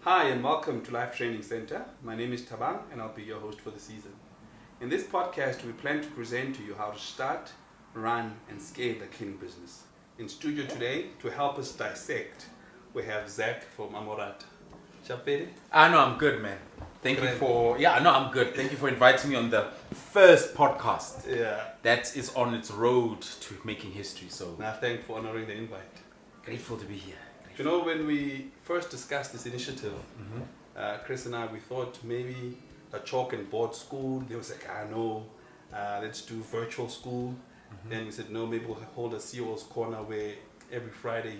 Hi and welcome to Life Training Center. My name is Tabang and I'll be your host for the season. In this podcast, we plan to present to you how to start, run and scale a cleaning business. In studio today, to help us dissect, we have Zach from Amorata. Chapere? No, I'm good, man. Thank you for... I'm good. Thank you for inviting me on the first podcast. Yeah. That is on its road to making history, so... Thanks for honoring the invite. Grateful to be here. You know, when we first discussed this initiative, Chris and I, we thought maybe a chalk and board school. They was like, no, let's do virtual school. Then we said, no, maybe we'll hold a CEO's corner where every Friday,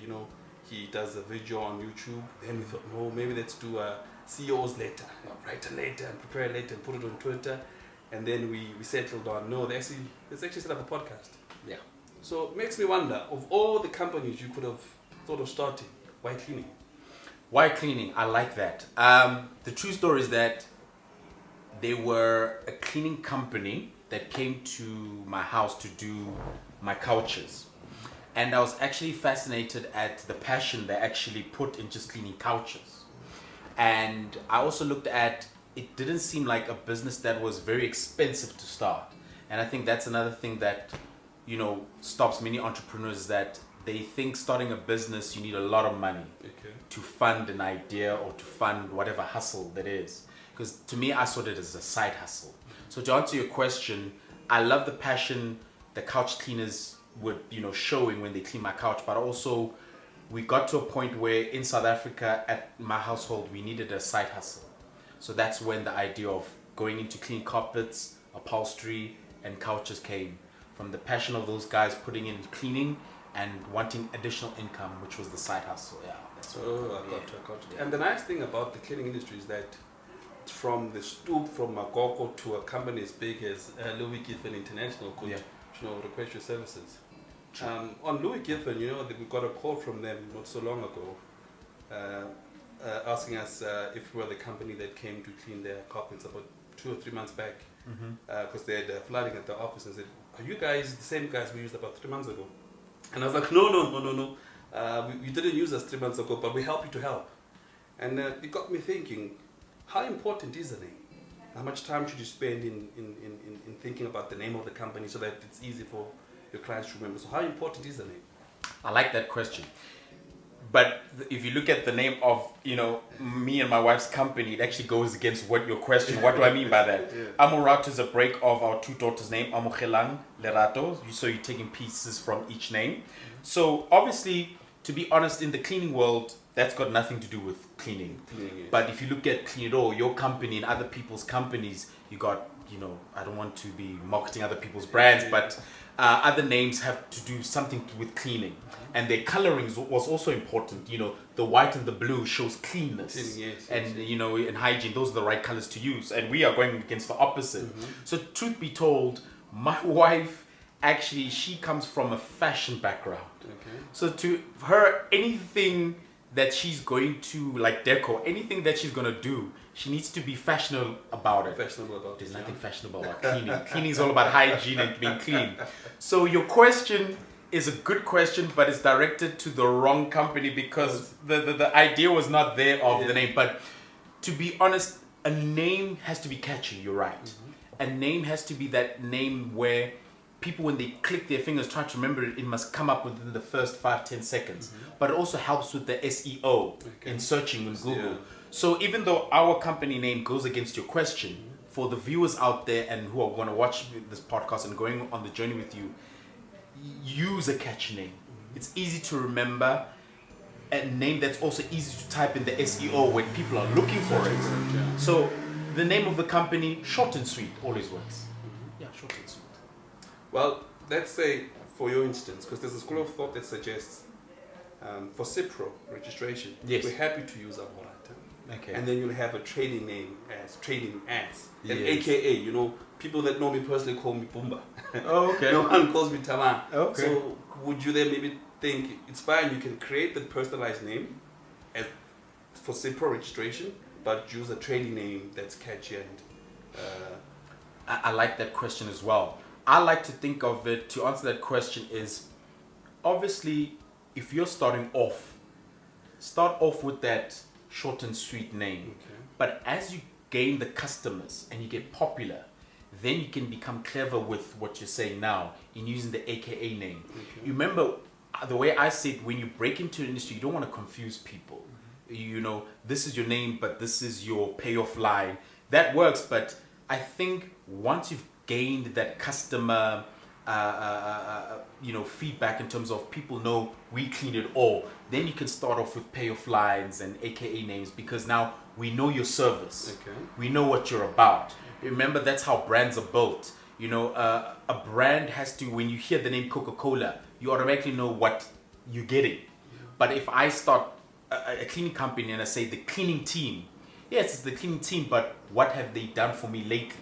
he does a video on YouTube. Then we thought, no, maybe let's do a CEO's letter. Write a letter and prepare a letter and put it on Twitter. And then we settled on, no, let's actually set up a podcast. Yeah. So it makes me wonder, of all the companies you could have thought of starting, why cleaning? Why cleaning? I like that. The true story is that they were a cleaning company that came to my house to do my couches. And I was actually fascinated at the passion they actually put in just cleaning couches. And I also looked at, it didn't seem like a business that was very expensive to start. And I think that's another thing that, stops many entrepreneurs, that they think starting a business, you need a lot of money to fund an idea or to fund whatever hustle that is. Because to me, I saw it as a side hustle. So to answer your question, I love the passion the couch cleaners would, showing when they clean my couch. But also, we got to a point where in South Africa, at my household, we needed a side hustle. So that's when the idea of going into clean carpets, upholstery, and couches came. From the passion of those guys putting in cleaning and wanting additional income, which was the side hustle. Yeah, that's I got you. And the nice thing about the cleaning industry is that from the stoop from Magoko to a company as big as Louis Giffen International could request your services. On Louis Giffen, we got a call from them not so long ago asking us if we were the company that came to clean their carpets about 2 or 3 months back because they had flooding at the office, and said, are you guys the same guys we used about 3 months ago? And I was like, no. You didn't use us 3 months ago, but we help you to help. And it got me thinking, how important is the name? How much time should you spend in thinking about the name of the company so that it's easy for your clients to remember? So how important is the name? I like that question. But if you look at the name of, me and my wife's company, it actually goes against what your question. What do I mean by that? Amorato is a break of our two daughters' name, Amogelang, Lerato. So you're taking pieces from each name. So obviously, to be honest, in the cleaning world, that's got nothing to do with cleaning. Yes. But if you look at Cleanito, your company and other people's companies, you got, I don't want to be marketing other people's brands, but other names have to do something with cleaning. And their coloring was also important. The white and the blue shows cleanness. In hygiene, those are the right colors to use. And we are going against the opposite. So truth be told, my wife, actually, she comes from a fashion background. So to her, anything that she's going to, like decor, anything that she's going to do, she needs to be fashionable about it. There's nothing fashionable about cleaning. Cleaning is all about hygiene and being clean. So your question is a good question, but it's directed to the wrong company because the idea was not there of the name. But to be honest, a name has to be catchy, you're right. A name has to be that name where people, when they click their fingers, try to remember it, it must come up within the first 5-10 seconds. But it also helps with the SEO in searching in Google. So even though our company name goes against your question, for the viewers out there and who are going to watch this podcast and going on the journey with you, use a catchy name. It's easy to remember, a name that's also easy to type in the SEO when people are looking for it. So the name of the company, short and sweet, always works. Yeah, short and sweet. Well, let's say, for your instance, because there's a school of thought that suggests for CIPRO registration, we're happy to use Amorata. And then you'll have a trading name as and AKA, people that know me personally call me Pumba. No one calls me Tama. So would you then maybe think it's fine, you can create the personalized name as for CIPRO registration, but use a trading name that's catchy and... I like that question as well. I like to think of it, to answer that question is, obviously, if you're starting off, start off with that short and sweet name. Okay. But as you gain the customers and you get popular, then you can become clever with what you're saying now in using the AKA name. Okay. You remember the way I said, when you break into an industry, you don't want to confuse people. You know, this is your name, but this is your payoff line. That works, but I think once you've gained that customer feedback in terms of people know we clean it all, then you can start off with payoff lines and AKA names, because now we know your service. Okay. We know what you're about. Remember, that's how brands are built. You know, a brand has to, when you hear the name Coca-Cola, you automatically know what you're getting. But if I start a cleaning company and I say the cleaning team, yes, it's the cleaning team, but what have they done for me lately?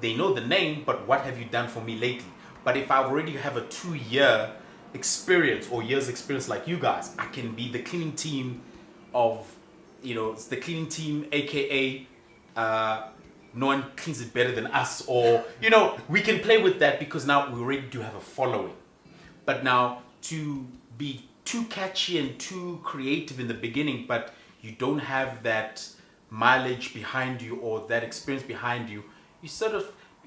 They know the name, but what have you done for me lately? But if I already have a 2-year experience or years experience like you guys, I can be the cleaning team of, it's the cleaning team, AKA, no one cleans it better than us, or, we can play with that because now we already do have a following. But now to be too catchy and too creative in the beginning, but you don't have that mileage behind you or that experience behind you,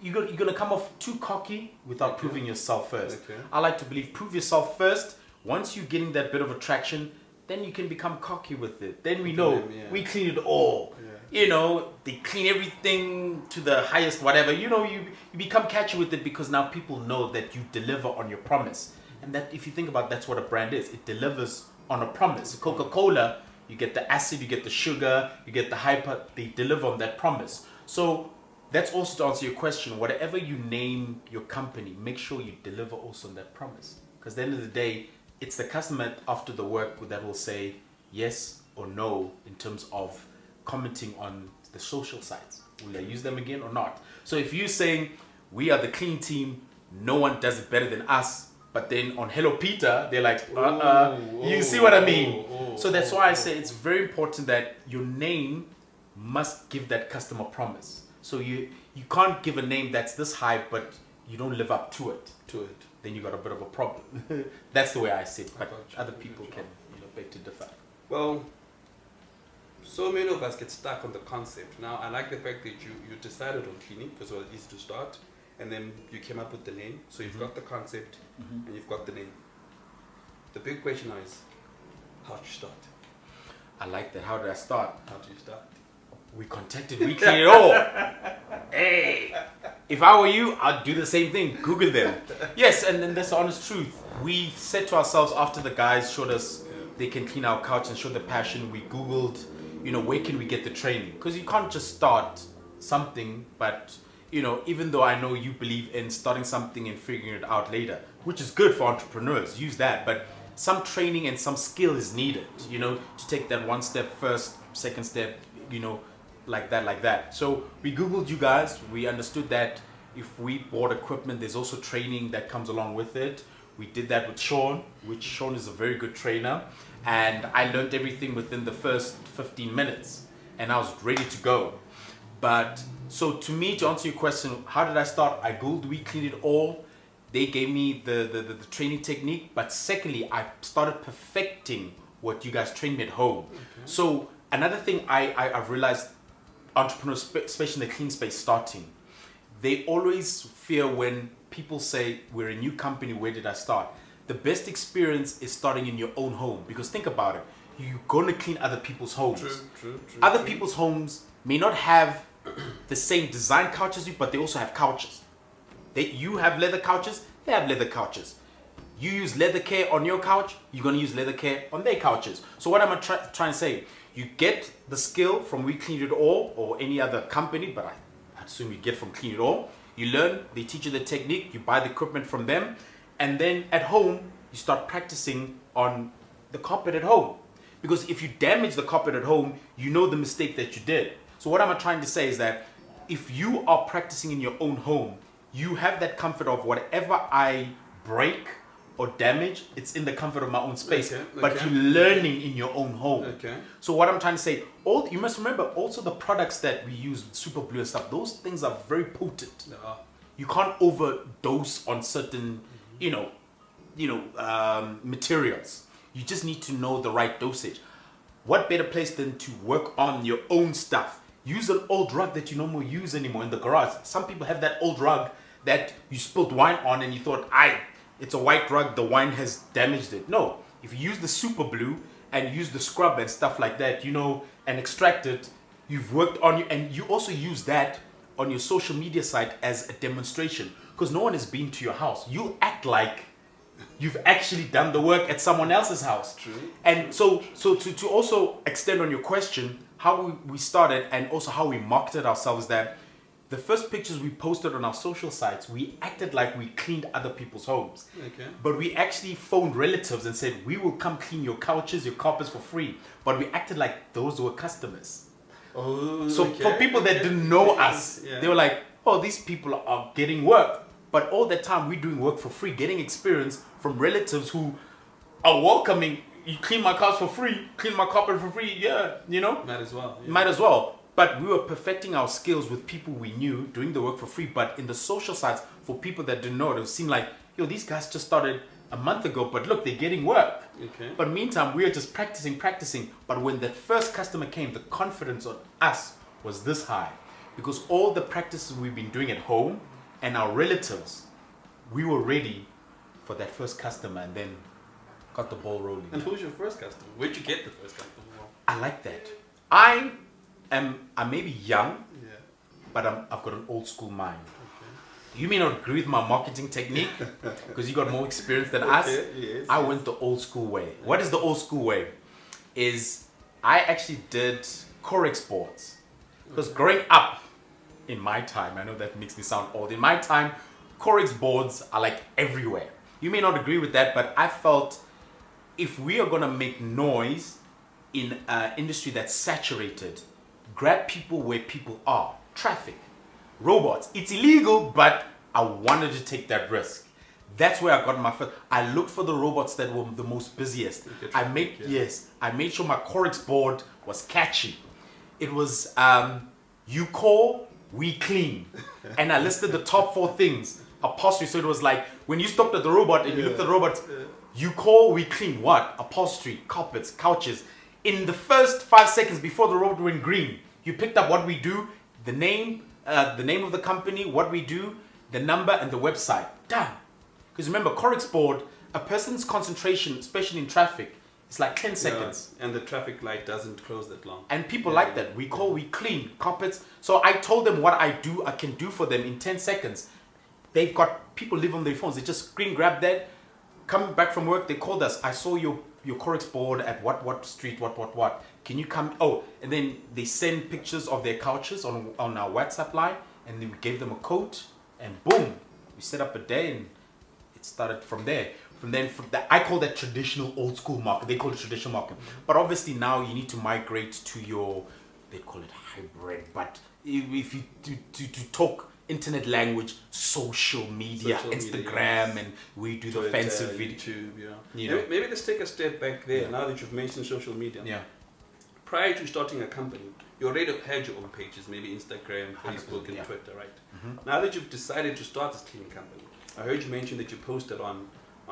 you're gonna come off too cocky without proving yourself first. Okay. I like to believe prove yourself first. Once you're getting that bit of attraction, then you can become cocky with it. Then we know we clean it all. Yeah. They clean everything to the highest whatever. You become catchy with it because now people know that you deliver on your promise. And that, if you think about, that's what a brand is. It delivers on a promise. Coca-Cola, you get the acid, you get the sugar, you get the hyper. They deliver on that promise. So that's also to answer your question. Whatever you name your company, make sure you deliver also on that promise. Because at the end of the day, it's the customer after the work that will say yes or no in terms of commenting on the social sites. Will I use them again or not? So if you're saying we are the clean team, no one does it better than us, but then on Hello Peter, they're like, you see what I mean? So that's why I say it's very important that your name must give that customer promise. So you can't give a name that's this high, but you don't live up to it. Then you got a bit of a problem. That's the way I see it, but other people can beg to differ. Well, so many of us get stuck on the concept. Now, I like the fact that you decided on cleaning because it was easy to start, and then you came up with the name. So you've got the concept and you've got the name. The big question now is, how did you start? I like that. How did I start? How did you start? We contacted We Clean It All. Hey, if I were you, I'd do the same thing. Google them. Yes, and then that's the honest truth. We said to ourselves after the guys showed us they can clean our couch and show the passion, we Googled, where can we get the training? Because you can't just start something, but, even though I know you believe in starting something and figuring it out later, which is good for entrepreneurs, use that, but some training and some skill is needed, to take that one step first, second step, like that. So we Googled you guys. We understood that if we bought equipment, there's also training that comes along with it. We did that with Sean, which Sean is a very good trainer. And I learned everything within the first 15 minutes and I was ready to go. But so to me, to answer your question, how did I start? I Googled We Clean It All. They gave me the training technique. But secondly, I started perfecting what you guys trained me at home. Okay. So another thing I've realized, entrepreneurs, especially in the clean space starting, they always fear when people say, we're a new company, where did I start? The best experience is starting in your own home. Because think about it, you're going to clean other people's homes. True. Other people's homes may not have the same design couch as you, but they also have couches. You have leather couches, they have leather couches. You use leather care on your couch, you're going to use leather care on their couches. So what am I trying to say? You get the skill from We Clean It All or any other company, but I assume you get from Clean It All. You learn, they teach you the technique, you buy the equipment from them, and then at home, you start practicing on the carpet at home. Because if you damage the carpet at home, you know the mistake that you did. So what I'm trying to say is that if you are practicing in your own home, you have that comfort of whatever I break or damage, it's in the comfort of my own space. But you're learning in your own home. Okay. So what I'm trying to say, you must remember also the products that we use with super glue and stuff, those things are very potent. You can't overdose on certain, materials. You just need to know the right dosage. what better place than to work on your own stuff? Use an old rug that you no more use anymore in the garage. Some people have that old rug that you spilled wine on and you thought, it's a white rug, the wine has damaged it. No, if you use the super glue and use the scrub and stuff like that, and extract it, you've worked on you, and you also use that on your social media site as a demonstration, because no one has been to your house. You act like you've actually done the work at someone else's house. True. And so to also extend on your question, how we started and also how we marketed ourselves, that the first pictures we posted on our social sites, we acted like we cleaned other people's homes. Okay. But we actually phoned relatives and said, we will come clean your couches, your carpets for free. But we acted like those were customers. Oh, so for people that didn't know us, they were like, oh, these people are getting work. But all that time we're doing work for free, getting experience from relatives who are welcoming. You clean my couch for free, clean my carpet for free, Might as well. Yeah. Might as well. But we were perfecting our skills with people we knew, doing the work for free. But in the social sites, for people that didn't know, it seemed like, these guys just started a month ago, but look, they're getting work. Okay. But meantime, we were just practicing. But when that first customer came, the confidence on us was this high. Because all the practices we've been doing at home and our relatives, we were ready for that first customer, and then got the ball rolling. And who's your first customer? Where'd you get the first customer from? I like that. I may be young, but I've got an old school mind. Okay. You may not agree with my marketing technique because you got more experience than us. Yes, I went the old school way. What is the old school way? Is I actually did Corex boards. Because growing up in my time, I know that makes me sound old. In my time, Corex boards are like everywhere. You may not agree with that, but I felt if we are going to make noise in an industry that's saturated, grab people where people are. Traffic, robots. It's illegal, but I wanted to take that risk. That's where I got my first. I looked for the robots that were the most busiest. I made sure my Corex board was catchy. It was you call, we clean. And I listed the top 4 things. Upholstery. So it was like when you stopped at the robot and you looked at the robot, you call, we clean. What? Upholstery, carpets, couches. In the first 5 seconds before the robot went green, you picked up what we do, the name of the company, what we do, the number, and the website. Done. Because remember, Corex board, a person's concentration, especially in traffic, is like 10 seconds. And the traffic light doesn't close that long. And people like that. We call, we clean, carpets. So I told them what I can do for them in 10 seconds. They've got, people live on their phones. They just screen grab that. Coming back from work, they called us. I saw your Corex board at what street, what. Can you come? Oh, and then they send pictures of their couches on our WhatsApp line. And then we gave them a code. And boom, we set up a day and it started from there. I call that traditional old school market. They call it traditional market. But obviously now you need to migrate to your, they call it hybrid. But if you to talk internet language, social media, Instagram, and we do the fancy video. YouTube, Maybe let's take a step back there. Now that you've mentioned social media. Yeah. Prior to starting a company, you already had your own pages, maybe Instagram, Facebook, and Twitter, right? Mm-hmm. Now that you've decided to start this cleaning company, I heard you mention that you posted on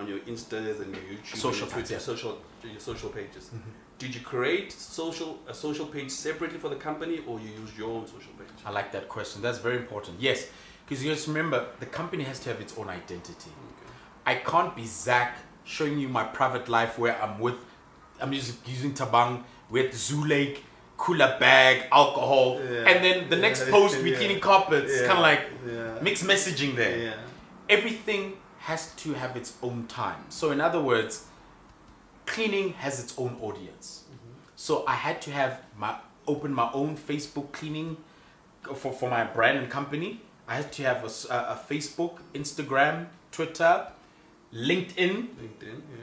your Instas and your YouTube, social and your Twitter, your social pages. Mm-hmm. Did you create a social page separately for the company, or you use your own social page? I like that question. That's very important. Yes, because you just remember the company has to have its own identity. Okay. I can't be Zach showing you my private life where I'm just using Tabang with Zoo Lake, cooler bag, alcohol, and then the next post we cleaning carpets. Kind of like mixed messaging there. Yeah. Everything has to have its own time. So in other words, cleaning has its own audience. Mm-hmm. So I had to have open my own Facebook cleaning for my brand and company. I had to have a Facebook, Instagram, Twitter, LinkedIn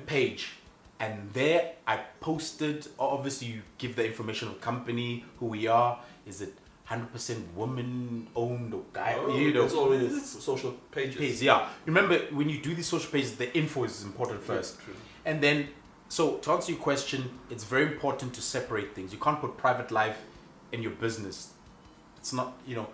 page. And there I posted, obviously you give the information of the company, who we are, is it 100% woman owned or guy? It's already social pages. Yeah. Remember, when you do these social pages, the info is important first. True. And then, so to answer your question, it's very important to separate things. You can't put private life in your business. It's not, you're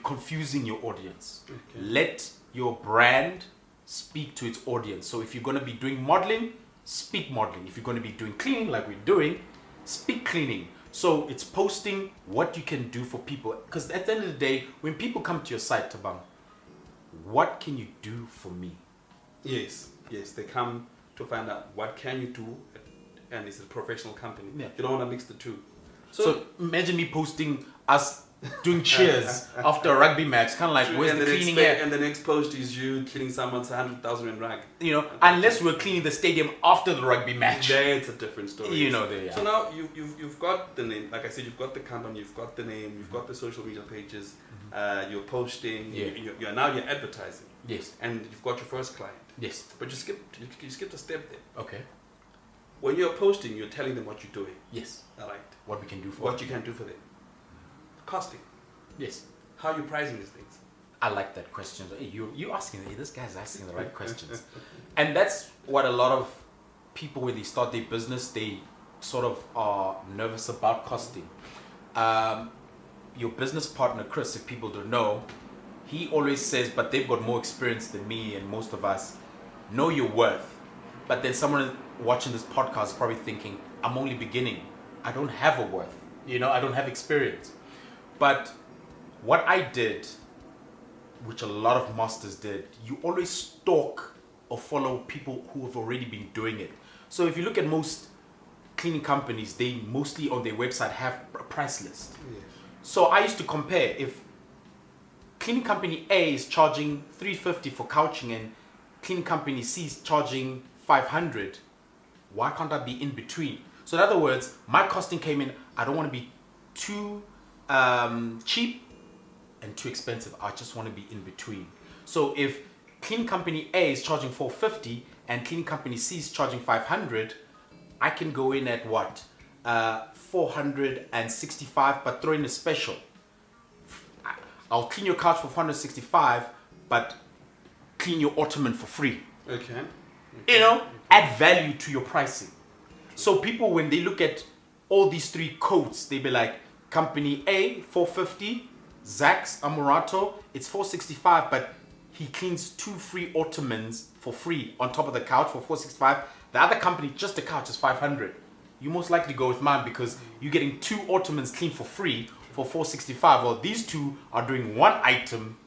confusing your audience. Okay. Let your brand speak to its audience. So if you're going to be doing modeling, speak modeling. If you're going to be doing cleaning like we're doing, speak cleaning. So it's posting what you can do for people. Because at the end of the day, when people come to your site, Tabang, what can you do for me? Yes, they come to find out what can you do, and it's a professional company. Yeah. You don't want to mix the two. So imagine me posting us doing cheers after a rugby match, kind of like, where's the cleaning here? And the next post is you cleaning someone's 100,000 in rag. You know, unless we're cleaning the stadium after the rugby match. That's a different story. You know, yeah. So now you've got the name. Like I said, you've got the company, you've got the name, you've got the social media pages. You're posting. Yeah. You're advertising. Yes. And you've got your first client. Yes. But you skipped a step there. Okay. When you're posting, you're telling them what you're doing. Yes. All right. What we can do for What them. you can do for them. Costing. Yes. How are you pricing these things? I like that question. Hey, you asking, hey, this guy's asking the right questions. And that's what a lot of people, when they start their business, they sort of are nervous about costing. Your business partner, Chris, if people don't know, he always says, but they've got more experience than me and most of us, know your worth. But then someone watching this podcast is probably thinking, I'm only beginning. I don't have a worth. You know, I don't have experience. But what I did, which a lot of masters did, you always stalk or follow people who have already been doing it. So if you look at most cleaning companies, they mostly on their website have a price list. Yes. So I used to compare if cleaning company A is charging $350 for couching and cleaning company C is charging $500, why can't I be in between? So in other words, my costing came in, I don't want to be too cheap and too expensive. I just want to be in between. So if cleaning company A is charging $450 and cleaning company C is charging $500, I can go in at what? $465, but throw in a special. I'll clean your couch for $465, but clean your ottoman for free. Okay. You know, add value to your pricing. So people, when they look at all these three codes, they be like, company A, $450, Zach's Amurato, it's $465, but he cleans 2 free ottomans for free on top of the couch for $465. The other company, just the couch, is $500. You most likely go with mine because you're getting 2 ottomans cleaned for free for $465. Well, these two are doing one item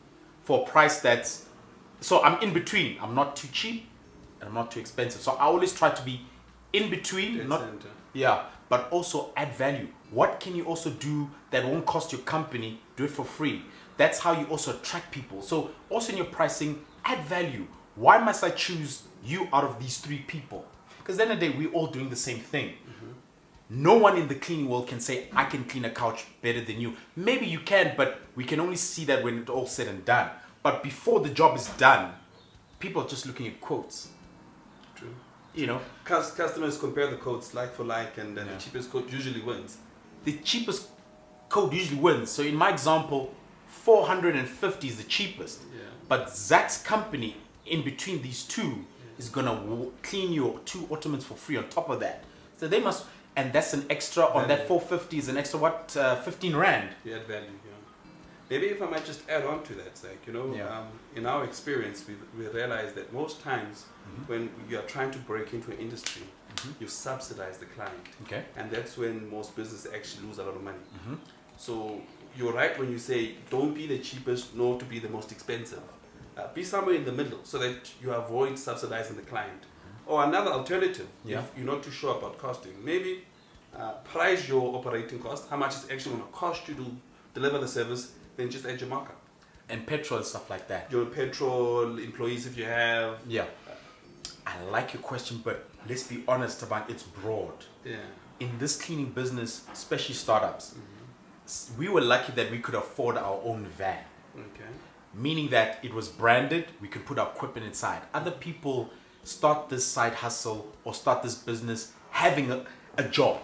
for a price that's... So I'm in between. I'm not too cheap and I'm not too expensive. So I always try to be in between, but also add value. What can you also do that won't cost your company? Do it for free. That's how you also attract people. So also in your pricing, add value. Why must I choose you out of these 3 people? Because at the end of the day, we're all doing the same thing. No one in the cleaning world can say, I can clean a couch better than you. Maybe you can, but we can only see that when it's all said and done. But before the job is done, people are just looking at quotes. True. You know? Customers compare the codes like for like, and then the cheapest code usually wins. The cheapest code usually wins. So in my example, 450 is the cheapest. Yeah. But Zach's company, in between these two, is going to clean your 2 ottomans for free on top of that. So they must... And that's an extra on that 450 is an extra what? 15 rand. You add value, Maybe if I might just add on to that, Zach, in our experience, we realize that most times when you are trying to break into an industry, you subsidize the client. Okay. And that's when most businesses actually lose a lot of money. So you're right when you say, don't be the cheapest, nor to be the most expensive. Be somewhere in the middle so that you avoid subsidizing the client. Or another alternative, if you're not too sure about costing, maybe price your operating cost, how much it's actually going to cost you to deliver the service, then just add your markup. And petrol and stuff like that. Your petrol, employees if you have. Yeah. I like your question, but let's be honest about it's broad. Yeah. In this cleaning business, especially startups, we were lucky that we could afford our own van. Okay. Meaning that it was branded, we could put our equipment inside. Other people start this side hustle or start this business having a job.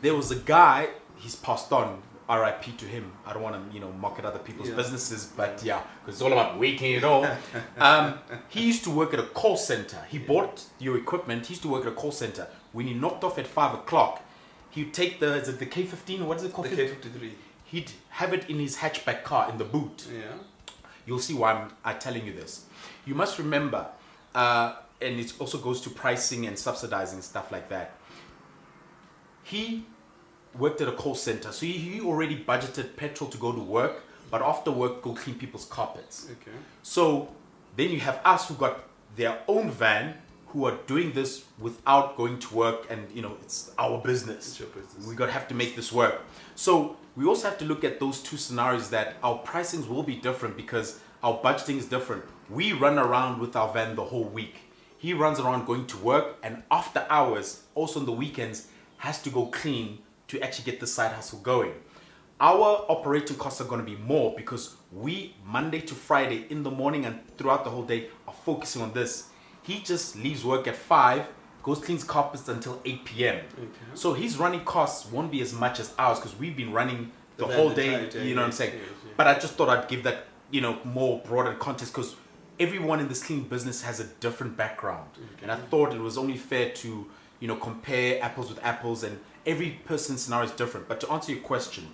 There was a guy, he's passed on, RIP to him. I don't want to, mock at other people's businesses, but because it's all about waking it all. He used to work at a call center. He bought your equipment. He used to work at a call center. When he knocked off at 5 o'clock, he'd take the K15, what is it called? The K53. He'd have it in his hatchback car in the boot. Yeah. You'll see why I'm telling you this. You must remember, and it also goes to pricing and subsidizing, stuff like that. He worked at a call center, so he already budgeted petrol to go to work, but after work go clean people's carpets. Okay. So then you have us who got their own van, who are doing this without going to work, and it's our business. It's your business. We have to make this work. So we also have to look at those two scenarios, that our pricings will be different because our budgeting is different. We run around with our van the whole week. He runs around going to work, and after hours, also on the weekends, has to go clean to actually get the side hustle going. Our operating costs are going to be more because we, Monday to Friday in the morning and throughout the whole day, are focusing on this. He just leaves work at 5, goes cleans carpets until 8 p.m. Okay. So his running costs won't be as much as ours because we've been running the whole day, you know what I'm saying? Yeah. But I just thought I'd give that, more broader context because everyone in this clean business has a different background. Okay. And I thought it was only fair to, compare apples with apples, and every person's scenario is different. But to answer your question,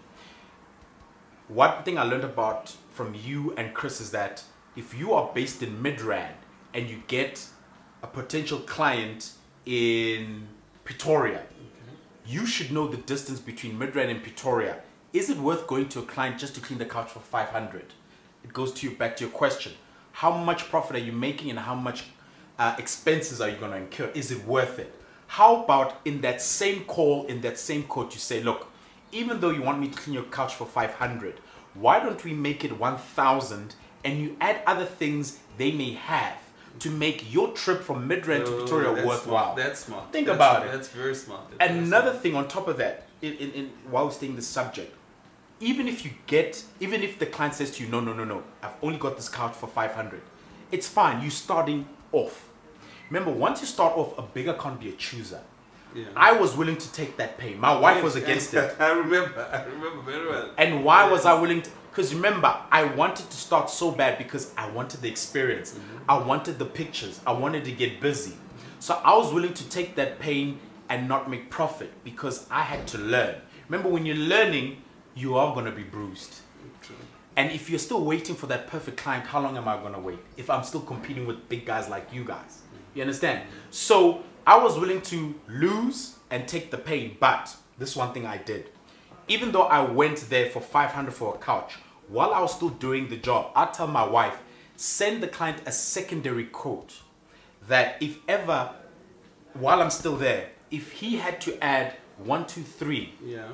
one thing I learned about from you and Chris is that if you are based in Midrand and you get a potential client in Pretoria, you should know the distance between Midrand and Pretoria. Is it worth going to a client just to clean the couch for 500? It goes back to your question. How much profit are you making, and how much expenses are you going to incur? Is it worth it? How about in that same call, in that same quote, you say, look, even though you want me to clean your couch for 500, why don't we make it 1,000, and you add other things they may have to make your trip from Midrand to Pretoria worthwhile? Smart. That's smart. Think about it. That's very smart. Another thing on top of that, while we're staying in this subject, even if the client says to you, no, I've only got this couch for 500, it's fine. You're starting off. Remember, once you start off, a beggar can't be a chooser. Yeah. I was willing to take that pain. My wife was against it. I remember very well. And why was I willing to? Because remember, I wanted to start so bad because I wanted the experience. Mm-hmm. I wanted the pictures. I wanted to get busy. So I was willing to take that pain and not make profit because I had to learn. Remember, when you're learning, you are going to be bruised. True. And if you're still waiting for that perfect client, how long am I going to wait? If I'm still competing with big guys like you guys. You understand? So I was willing to lose and take the pain, but this is one thing I did. Even though I went there for 500 for a couch, while I was still doing the job, I tell my wife, send the client a secondary quote that if ever, while I'm still there, if he had to add 1, 2, 3,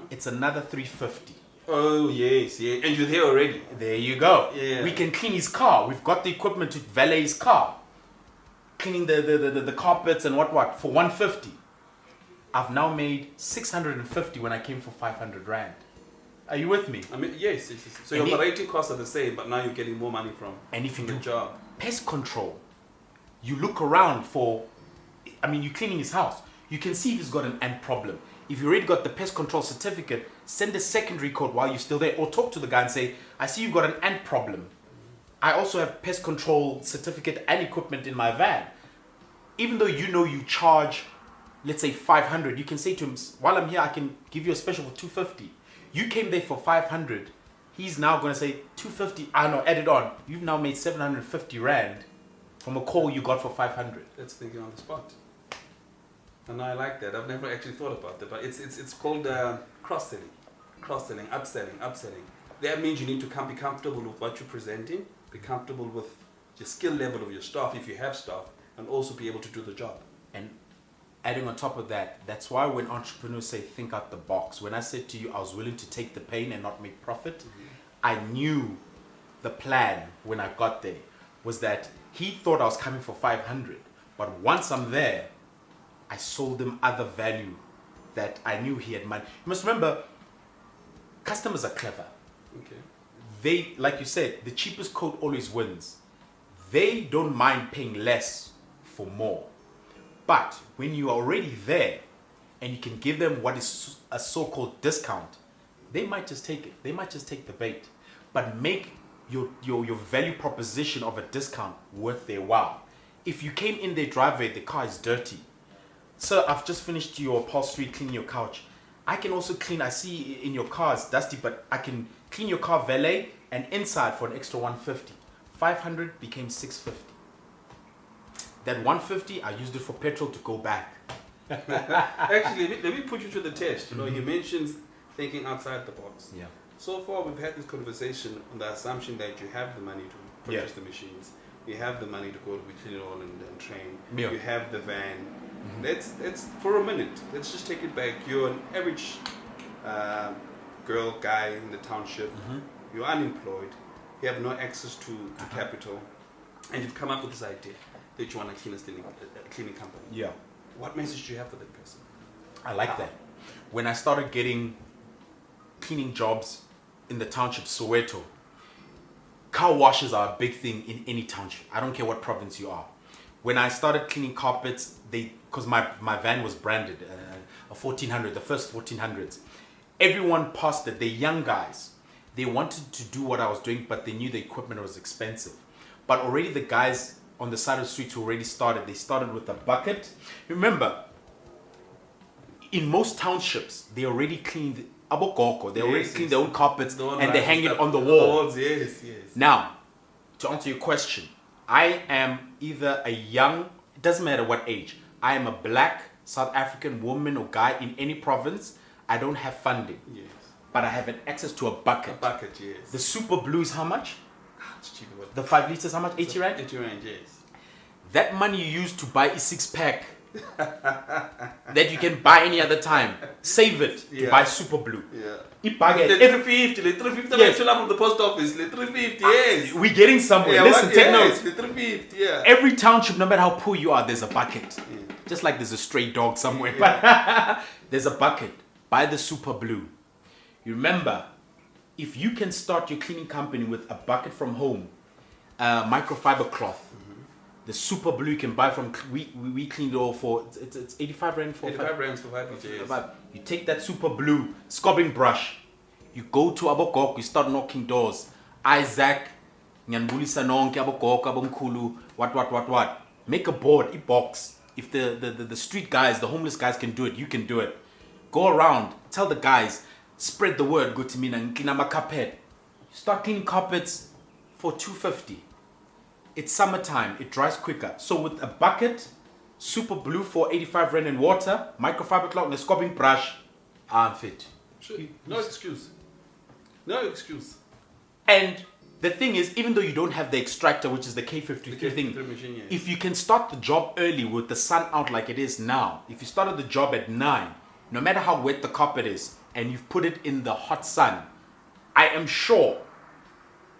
it's another 350. Oh yes, yeah, and you're there already. There you go. Yeah. We can clean his car. We've got the equipment to valet his car. Cleaning the carpets and what for 150. I've now made 650 when I came for 500 rand. Are you with me? I mean, yes. So your operating costs are the same, but now you're getting more money from the job. Pest control, you look around for, you're cleaning his house. You can see if he's got an ant problem. If you already got the pest control certificate, send a secondary code while you're still there, or talk to the guy and say, I see you've got an ant problem. I also have pest control certificate and equipment in my van. Even though you charge, let's say 500, you can say to him, while I'm here, I can give you a special for 250. You came there for 500. He's now going to say 250. Add it on. You've now made 750 rand from a call you got for 500. That's thinking on the spot. And I like that. I've never actually thought about that, but it's called cross-selling, upselling. That means you need to be comfortable with what you're presenting, be comfortable with your skill level of your staff, if you have staff, and also be able to do the job. And adding on top of that, that's why when entrepreneurs say think out the box, when I said to you I was willing to take the pain and not make profit, I knew the plan when I got there was that he thought I was coming for 500, but once I'm there, I sold him other value that I knew he had money. You must remember, customers are clever. Okay. They, like you said, the cheapest quote always wins. They don't mind paying less for more. But when you are already there and you can give them what is a so-called discount, they might just take it. They might just take the bait. But make your value proposition of a discount worth their while. If you came in their driveway, the car is dirty. Sir, I've just finished your upholstery, cleaning your couch. I can also clean, I see in your car it's dusty, but I can clean your car valet and inside for an extra 150. 500 became 650. That 150, I used it for petrol to go back. Actually, let me put you to the test. You know, you mentioned thinking outside the box. Yeah. So far, we've had this conversation on the assumption that you have the money to purchase the machines. You have the money to go to Clean All and train. Yeah. You have the van. Let's for a minute. Let's just take it back. You're an average girl, guy in the township. You're unemployed. You have no access to capital, and you've come up with this idea that you want to clean a cleaning company. Yeah. What message do you have for that person? I like that. When I started getting cleaning jobs in the township, Soweto, car washes are a big thing in any township. I don't care what province you are. When I started cleaning carpets, because my van was branded a 1400, the first 1400s. Everyone passed it. The young guys, they wanted to do what I was doing, but they knew the equipment was expensive. But already the guys on the side of the street who already started, they started with a bucket. Remember, in most townships, they already cleaned abokoko. They already cleaned their own carpets and they hang it on the wall. Yes. Now, to answer your question, I am either a young, it doesn't matter what age, I am a black South African woman or guy in any province. I don't have funding. Yes. But I have an access to a bucket. A bucket, yes. The Super Blue is how much? It's cheap. The 5 liters, how much? 80 rand? 80 rand, yes. That money you use to buy a 6-pack that you can buy any other time. Save it to buy Super Blue. Yeah. If 350, 350 yes. From the post office, 350, yes. We're getting somewhere. Yeah, listen, take notes. 350, yeah. Every township, no matter how poor you are, there's a bucket. Yeah. Just like there's a stray dog somewhere. But there's a bucket. Buy the Super Blue. You remember, if you can start your cleaning company with a bucket from home, microfiber cloth, the Super Blue you can buy from, we cleaned it all for, it's 85 rand for 85 rand for 5 liters. You take that Super Blue scobbing brush, you go to Abokok, you start knocking doors. Isaac, Nyanbulisa Nonke, Abokok, Abomkulu, what. Make a board, a box. If the street guys, the homeless guys can do it, you can do it. Go around, tell the guys, spread the word, go to me and clean my carpet. Start cleaning carpets for 250. It's summertime, it dries quicker. So with a bucket, Super Blue for 85 rand and water, microfiber cloth and a scobbing brush, I'm fit. Sure. No excuse. No excuse. And the thing is, even though you don't have the extractor, which is the K53 thing, machine, yes. if you can start the job early with the sun out like it is now, if you started the job at 9, no matter how wet the carpet is, and you've put it in the hot sun, I am sure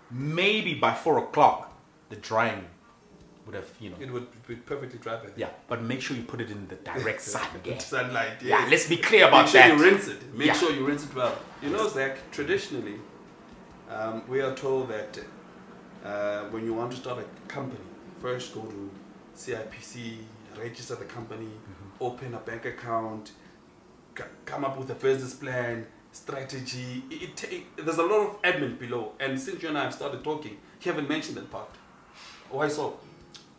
maybe by 4 o'clock, the drying would have, It would be perfectly dry by then. Yeah, but make sure you put it in the direct sun. Yeah. Sunlight, yes. Yeah, let's be clear about Make sure that. you rinse it. Make sure you rinse it well. You know, Zach, traditionally, we are told that when you want to start a company, first go to CIPC, register the company, open a bank account, come up with a business plan, strategy. There's a lot of admin below. And since you and I have started talking, you haven't mentioned that part. Why so?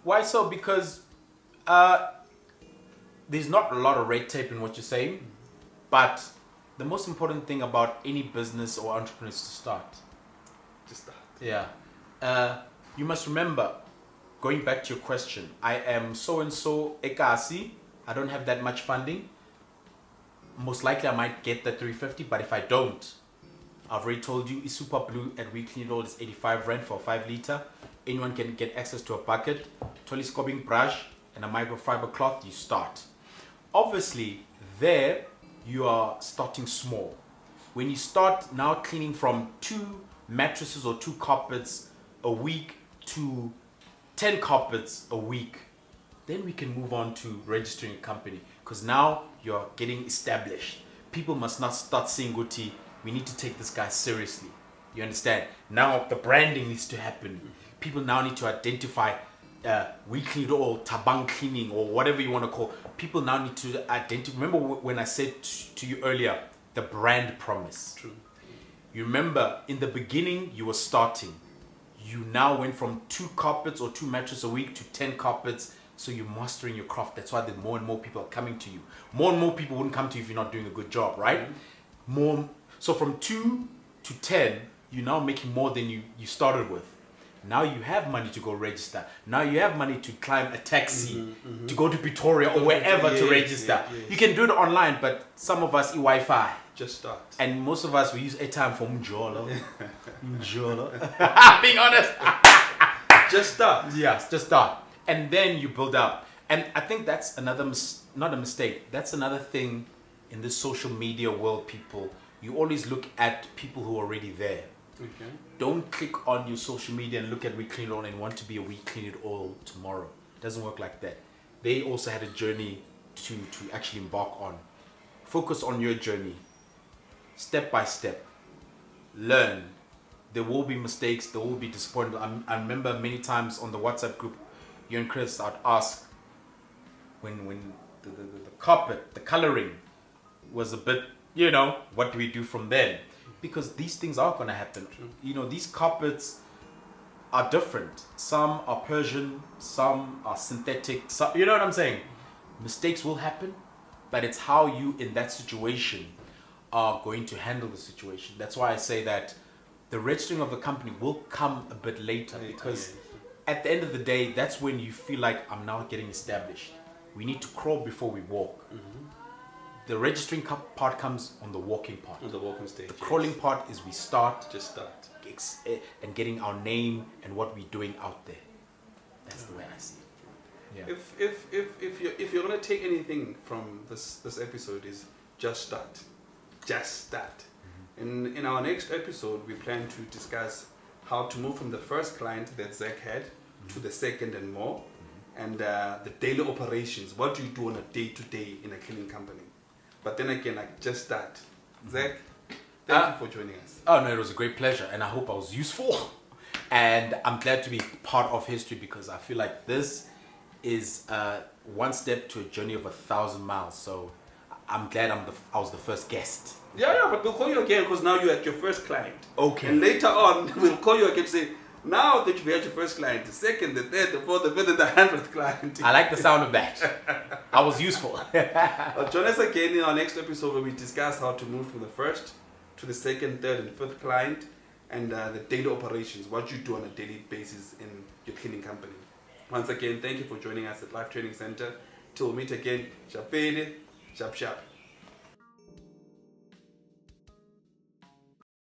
Why so? Because there's not a lot of red tape in what you're saying, but the most important thing about any business or entrepreneur is to start. Just start. Yeah. You must remember, going back to your question, I am so-and-so ekasi. I don't have that much funding. Most likely I might get the 350, but if I don't, I've already told you, Super Blue at Weekly Load is 85 rand for a 5 liter. Anyone can get access to a bucket, telescoping brush, and a microfiber cloth. You start. Obviously, there you are starting small. When you start now cleaning from 2 mattresses or 2 carpets a week to 10 carpets a week, then we can move on to registering a company, because now you're getting established. People must not start saying, Guti, we need to take this guy seriously. You understand? Now the branding needs to happen. People now need to identify Weekly All, Tabang cleaning, or whatever you want to call. People now need to identify. Remember when I said to you earlier, the brand promise. True. You remember in the beginning you were starting. You now went from 2 carpets or 2 mattresses a week to 10 carpets. So you're mastering your craft. That's why more and more people are coming to you. More and more people wouldn't come to you if you're not doing a good job, right? So from 2 to 10, you're now making more than you started with. Now you have money to go register. Now you have money to climb a taxi to go to Pretoria or wherever to register. You can do it online, but some of us Wi-Fi. Just start. And most of us, we use airtime for Mjolo. Mjolo. Being honest. Just start. Yes, just start. And then you build up. And I think that's another, not a mistake, that's another thing in this social media world, people. You always look at people who are already there. Okay. Don't click on your social media and look at We Clean It All and want to be a We Clean It All tomorrow. It doesn't work like that. They also had a journey to actually embark on. Focus on your journey. Step by step. Learn. There will be mistakes. There will be disappointment. I remember many times on the WhatsApp group, you and Chris, I'd ask when the carpet, the coloring was a bit, what do we do from then? Because these things are going to happen. These carpets are different. Some are Persian, some are synthetic. Some, you know what I'm saying? Mistakes will happen, but it's how you in that situation are going to handle the situation. That's why I say that the registering of the company will come a bit later, because at the end of the day, that's when you feel like I'm now getting established. We need to crawl before we walk. The registering part comes on the walking part. On the walking stage. The crawling part is we start. Just start. And getting our name and what we're doing out there. That's the way I see it. Yeah. If you're gonna take anything from this episode, is just start. Just start. In our next episode, we plan to discuss how to move from the first client that Zach had to the second and more, and the daily operations. What do you do on a day-to-day in a cleaning company? But then again, just start. Zach, thank you for joining us. Oh no, it was a great pleasure, and I hope I was useful. And I'm glad to be part of history, because I feel like this is one step to a journey of 1,000 miles. So I'm glad I was the first guest. Yeah, but we'll call you again because now you're at your first client. Okay. And later on, we'll call you again and say, now that you've had your first client, the second, the third, the fourth, the fifth, and the 100th client. I like the sound of that. I was useful. Well, join us again in our next episode where we discuss how to move from the first to the second, third, and fifth client, and the daily operations, what you do on a daily basis in your cleaning company. Once again, thank you for joining us at Life Training Center. Till we meet again, shap, shap.